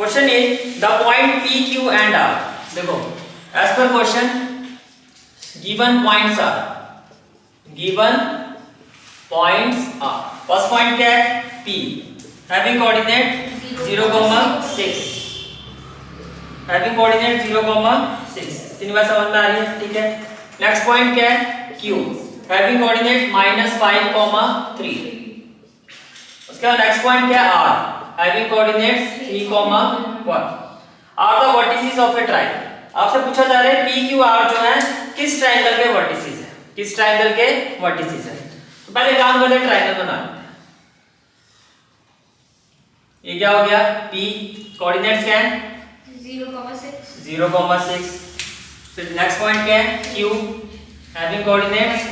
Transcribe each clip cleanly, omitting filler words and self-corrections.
Question is the point P, Q and R. देखो as per question given points are first point क्या है P having coordinate 0,6 having coordinate 0,6 तीन बार समझ में आ रही है ठीक है। नेक्स्ट पॉइंट क्या है Q having coordinate -5,3 उसके बाद नेक्स्ट पॉइंट क्या है R having coordinates 3,1 are the vertices of a triangle. आपसे पूछा जा रहा है P Q R जो है किस ट्रायंगल के वर्टिसेस है, किस ट्रायंगल के वर्टिसेस है। तो पहले काम करते हैं ट्रायंगल बनाना। ये क्या हो गया P कोऑर्डिनेट्स क्या है 0,6 फिर नेक्स्ट पॉइंट क्या है Q having coordinates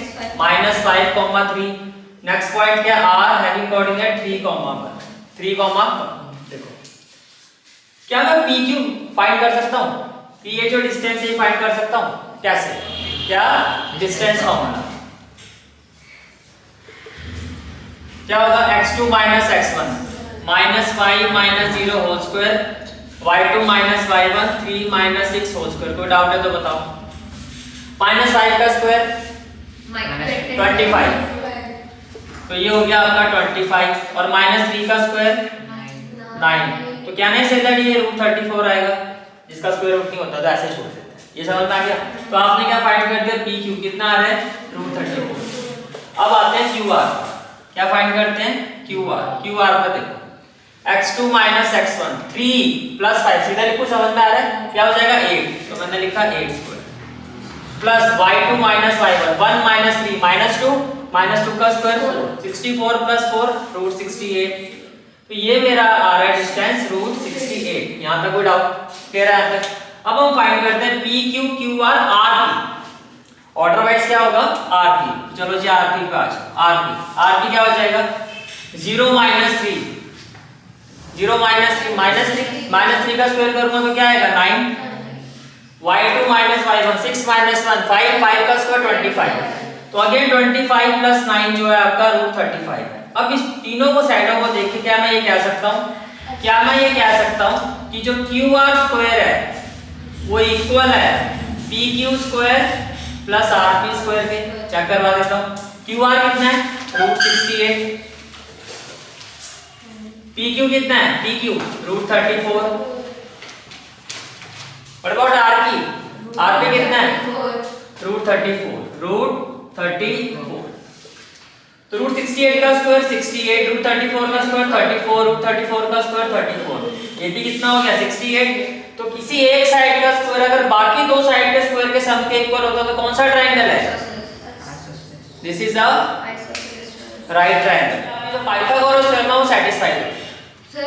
-5,3 next point क्या है R having coordinate 3,1 देखो क्या मैं PQ फाइंड कर सकता हूँ, P ये जो डिस्टेंस है फाइंड कर सकता हूँ कैसे, क्या डिस्टेंस फॉर्मूला क्या होगा x2 - x1 -5 - 0 whole square y2 - y1 3 - 6 whole square. कोई डाउट है तो बताओ। -5 का स्क्वायर 25 तो ये हो गया आपका 25 और -3 का स्क्वायर 9 तो क्या नहीं सही दैट ये √34 आएगा जिसका स्क्वायर रूट नहीं होता तो ऐसे छोड़ देते हैं। ये समझ में आ गया। तो आपने क्या फाइंड कर दिया PQ कितना आ रहा है √34। अब आते हैं QR क्या फाइंड करते हैं QR पे देखो x2 - x1 3 + 5 सीधा लिखो समझ में आ रहा है क्या हो जाएगा 8 तो मैंने लिखा 8 स्क्वायर प्लस y2 - y1 1 - 3 -2 का स्क्वायर 64 + 4 √68 तो ये मेरा आ रहा है डिस्टेंस √68। यहां तक कोई डाउट क्लियर है यहाँ तक। अब हम फाइंड करते हैं PQ QR RP order wise क्या होगा RP। चलो जी RP पे आ जाओ। RP क्या हो जाएगा 0 - 3 -3 का स्क्वायर करूंगा तो क्या आएगा 9 y2 - y1 6 - 1 5 का स्क्वायर 25 तो अगेन 25 + 9 जो है आपका √35 है। अब इस तीनों को साइडों को देख के क्या मैं ये कह सकता हूँ कि जो QR स्क्वायर है वो इक्वल है PQ स्क्वायर + RP स्क्वायर के। चेक करवा देता हूँ QR कितना है √68 PQ कितना है PQ √34 व्हाट अबाउट RP कितना है √34 तो √68 का स्क्वायर 68 √34 का स्क्वायर 34 √34 का स्क्वायर 34 ये भी कितना हो गया 68। तो किसी एक साइड का स्क्वायर अगर बाकी दो साइड के स्क्वायर के सम के इक्वल होता है तो कौन सा ट्रायंगल है this is a right triangle. जो पाइथागोरस थ्योरम है वो सेटिस्फाइड है सर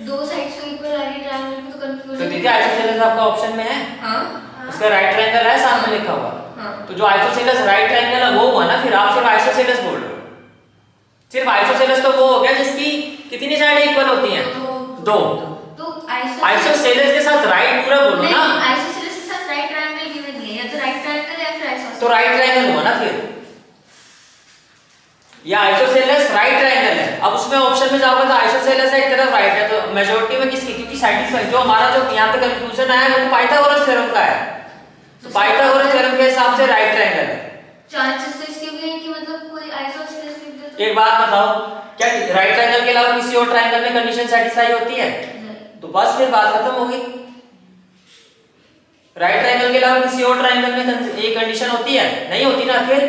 दो साइड्स को इक्वल आ रही ट्रायंगल में तो कंफ्यूज तो दीदी आइसोसेलेस आपका ऑप्शन में है। हां उसका राइट ट्रायंगल है सामने लिखा हुआ। हाँ। तो जो आइसोसेलेस राइट ट्रायंगल है वो हुआ ना। फिर आप सिर्फ आइसोसेलेस बोल रहे हो। सिर्फ आइसोसेलेस तो वो हो गया जिसकी कितनी साइडें इक्वल होती हैं दो। तो आइसोसेलेस के साथ राइट पूरा बोलो ना। आइसोसेलेस के साथ राइट ट्रायंगल गिवन है या तो राइट ट्रायंगल या फिर आइसोसेलेस तो राइट ट्रायंगल हुआ ना फिर या आइसोसेलेस राइट ट्रायंगल है। अब उसमें ऑप्शन में जाओगे तो आइसोसेलेस एक तरफ राइट है तो मेजॉरिटी में किसकी क्योंकि सेटिस्फाई जो हमारा जो यहां पे कंफ्यूजन आया वो पाइथागोरस थ्योरम का है। तो पाइथागोरस थ्योरम के हिसाब से राइट ट्रायंगल है। चांसेस तो इसके भी हैं कि मतलब कोई आइसोसेलेस लिख दे तो एक बात बताओ क्या राइट ट्रायंगल के अलावा किसी और ट्रायंगल में कंडीशन सेटिस्फाई होती है तो बस फिर बात खत्म हो गई। राइट ट्रायंगल के अलावा किसी और ट्रायंगल में ये कंडीशन होती है नहीं होती ना। फिर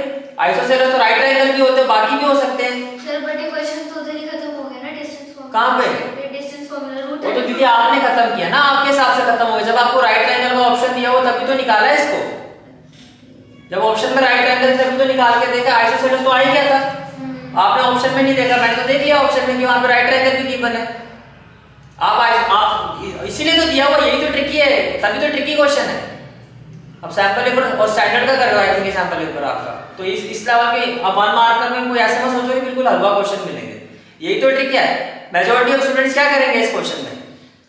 आइसोसेलेस तो राइट ट्रायंगल भी होते हैं बाकी भी हो सकते हैं। सर बट ये क्वेश्चन तो उधर ही खत्म हो गया ना डिस्टेंस फॉर्मूला। कहां पे डिस्टेंस फॉर्मूला रूट वो तो दीदी आपने खत्म किया ना आपके हिसाब से खत्म हो गया। जब आपको राइट ट्रायंगल का ऑप्शन दिया वो तभी तो निकाला है इसको। जब ऑप्शन में राइट ट्रायंगल तभी तो निकाल के देखा आइसोसेलेस तो आ ही गया था। आपने ऑप्शन में नहीं देखा मैंने तो देख लिया ऑप्शन में कि वहां पे राइट ट्रायंगल भी गिवन है। आप इसीलिए तो दिया हुआ यही तो ट्रिकी है तभी तो ट्रिकी क्वेश्चन है। अब सैंपल पेपर और स्टैंडर्ड का करवाया थे सैंपल पेपर आपका तो इस लेवल के अब 1 मार्कर में कोई ऐसे मत सोचो कि बिल्कुल हलवा क्वेश्चन मिलेंगे। यही तो ट्रिक है। मेजॉरिटी ऑफ स्टूडेंट्स क्या करेंगे इस क्वेश्चन में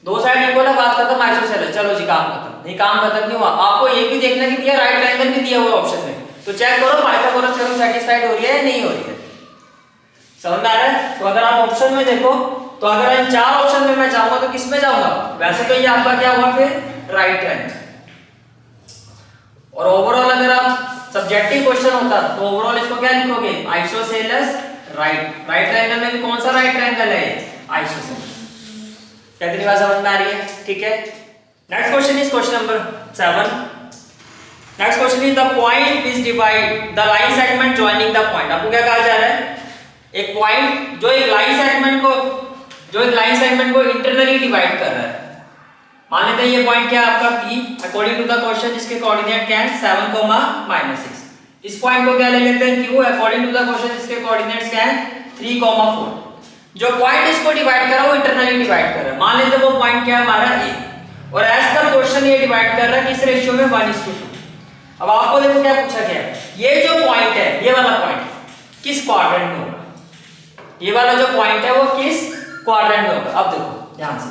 दो साइड इक्वल है बात खत्म आइसोसेलेस चलो जी काम खत्म। नहीं काम खत्म नहीं हुआ आपको ये भी देखना कि दिया राइट ट्रायंगल भी दिया हुआ ऑप्शन में तो चेक करो पाइथागोरस थ्योरम सेटिस्फाइड हो रही है या नहीं हो रही है। समझ में आ रहा है। तो अगर आप ऑप्शन में देखो तो अगर इन 4 ऑप्शन में मैं जाऊंगा तो किस में जाऊंगा? वैसे तो ये आपका क्या हुआ फिर राइट ट्रायंगल। और ओवरऑल अगर आप सब्जेक्टिव क्वेश्चन होता तो ओवरऑल इसको क्या लिखोगे? Isosceles right. राइट ट्रायंगल में भी कौन सा राइट ट्रायंगल है? आइसोसेलेस। कितनी बात समझ में आ रही है? ठीक है। Next question is question number 7। Next question is the point which divide the line segment joining the point. आपको क्या कहा जा रहा है? एक पॉइंट जो एक लाइन सेगमेंट को इंटरनली डिवाइड कर रहा है। मान लेते हैं ये पॉइंट क्या है आपका P according to the question जिसके कोऑर्डिनेट क्या है 7, -6। इस पॉइंट को क्या ले लेते हैं Q according to the question जिसके कोऑर्डिनेट्स क्या है 3, 4। जो पॉइंट इसको डिवाइड कर रहा है वो इंटरनली डिवाइड कर रहा है। मान लेते हैं वो पॉइंट क्या है हमारा A और एज पर क्वेश्चन ये डिवाइड कर रहा है किस रेशियो में 1:2। अब आपको देखो क्या पूछा गया है, ये जो पॉइंट है ये वाला पॉइंट किस क्वाड्रेंट में होगा? ये वाला जो पॉइंट है वो किस क्वाड्रेंट में होगा? अब देखो ध्यान से।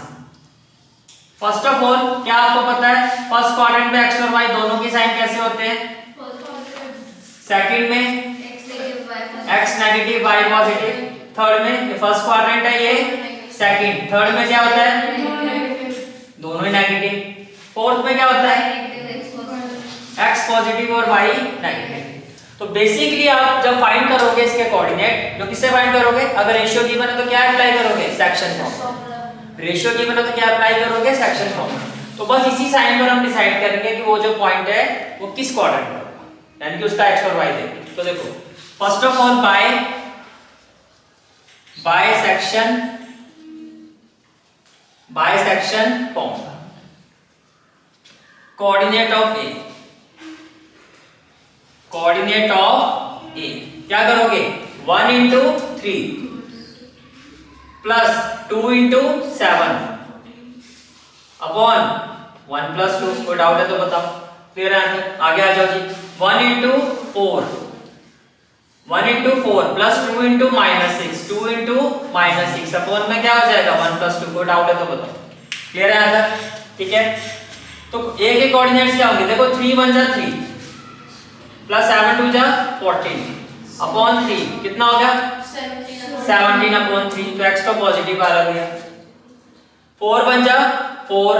फर्स्ट ऑफ ऑल क्या आपको पता है फर्स्ट क्वाड्रेंट में x और y दोनों की साइन कैसे होते हैं? सेकंड में x negative y positive. Third में ये फर्स्ट क्वाड्रेंट है ये सेकंड। थर्ड में क्या होता है? दोनों ही नेगेटिव। फोर्थ में क्या होता है? x पॉजिटिव और y नेगेटिव। तो बेसिकली आप जब फाइंड करोगे इसके कोऑर्डिनेट जो किससे फाइंड करोगे? अगर रेशियो गिवन है तो क्या अप्लाई करोगे? Section formula. रेशियो गिवन है तो क्या अप्लाई करोगे? Section formula. तो बस इसी साइन पर हम डिसाइड करेंगे कि वो जो पॉइंट है वो किस क्वाड्रेंट में होगा, यानी कि उसका x और y देंगे। तो देखो first of all by section formula coordinate of A क्या करोगे? 1 into 3 plus 2 into 7 upon 1 plus 2। कोई डाउट है तो बताओ। क्लियर है? आगे आ जाओ जी। 1 into 4 plus 2 into -6 2 into -6 upon में क्या हो जाएगा 1 plus 2। कोई डाउट है तो बताओ। क्लियर है आंसर? ठीक है। तो A के कोऑर्डिनेट्स क्या होंगे? देखो 3 1 जा 3 प्लस 7 2 जा 14 अपॉन 3 कितना हो गया 17 अपॉन 3। तो x तो पॉजिटिव आ रहा है। 4 1 जा 4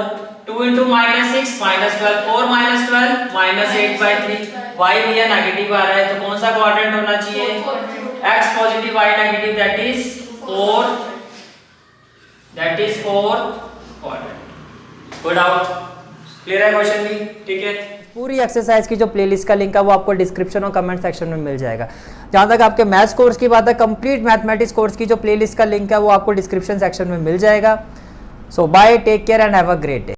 2 into -6 -12 4 -12 -8/3 y भी है नेगेटिव आ रहा है तो कौन सा क्वाड्रेंट होना चाहिए? x positive y negative that is 4 quadrant. Good out. Clear है क्वेश्चन भी? ठीक है। पूरी एक्सरसाइज की जो प्लेलिस्ट का लिंक है वो आपको डिस्क्रिप्शन और कमेंट सेक्शन में मिल जाएगा। जहां तक आपके मैथ्स कोर्स की बात है कंप्लीट मैथमेटिक्स कोर्स की जो प्लेलिस्ट का लिंक है वो आपको डिस्क्रिप्शन सेक्शन में मिल जाएगा। So bye, take care and have a great day.